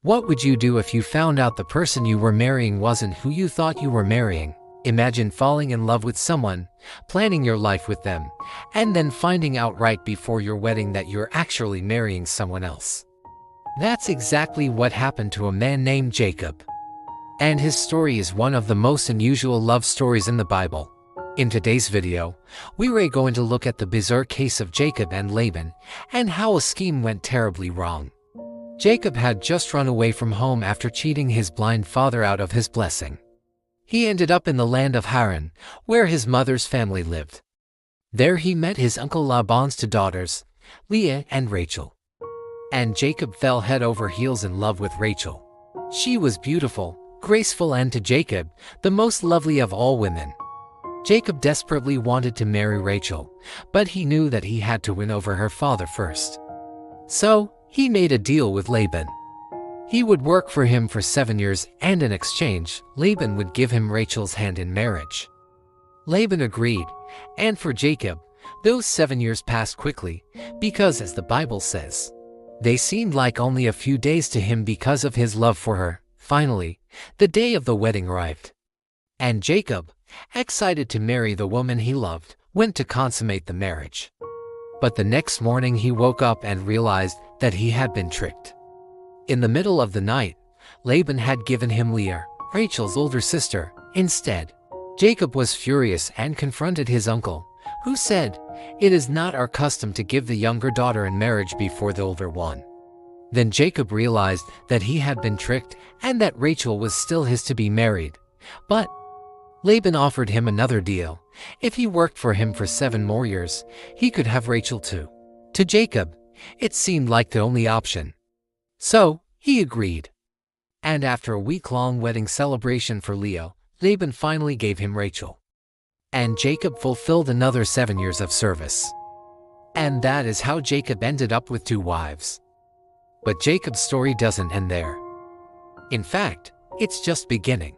What would you do if you found out the person you were marrying wasn't who you thought you were marrying? Imagine falling in love with someone, planning your life with them, and then finding out right before your wedding that you're actually marrying someone else. That's exactly what happened to a man named Jacob. And his story is one of the most unusual love stories in the Bible. In today's video, we're going to look at the bizarre case of Jacob and Laban, and how a scheme went terribly wrong. Jacob had just run away from home after cheating his blind father out of his blessing. He ended up in the land of Haran, where his mother's family lived. There he met his uncle Laban's two daughters, Leah and Rachel. And Jacob fell head over heels in love with Rachel. She was beautiful, graceful, and to Jacob, the most lovely of all women. Jacob desperately wanted to marry Rachel, but he knew that he had to win over her father first. So, he made a deal with Laban. He would work for him for 7 years, and in exchange, Laban would give him Rachel's hand in marriage. Laban agreed, and for Jacob, those 7 years passed quickly, because as the Bible says, they seemed like only a few days to him because of his love for her. Finally, the day of the wedding arrived. And Jacob, excited to marry the woman he loved, went to consummate the marriage. But the next morning he woke up and realized that he had been tricked. In the middle of the night, Laban had given him Leah, Rachel's older sister, instead. Jacob was furious and confronted his uncle, who said, "It is not our custom to give the younger daughter in marriage before the older one." Then Jacob realized that he had been tricked and that Rachel was still his to be married. But Laban offered him another deal. If he worked for him for 7 more years, he could have Rachel too. To Jacob, it seemed like the only option. So, he agreed. And after a week-long wedding celebration for Leah, Laban finally gave him Rachel. And Jacob fulfilled another 7 years of service. And that is how Jacob ended up with 2 wives. But Jacob's story doesn't end there. In fact, it's just beginning.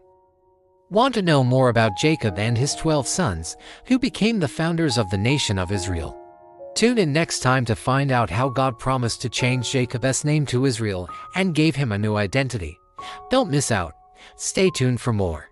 Want to know more about Jacob and his 12 sons, who became the founders of the nation of Israel? Tune in next time to find out how God promised to change Jacob's name to Israel and gave him a new identity. Don't miss out. Stay tuned for more.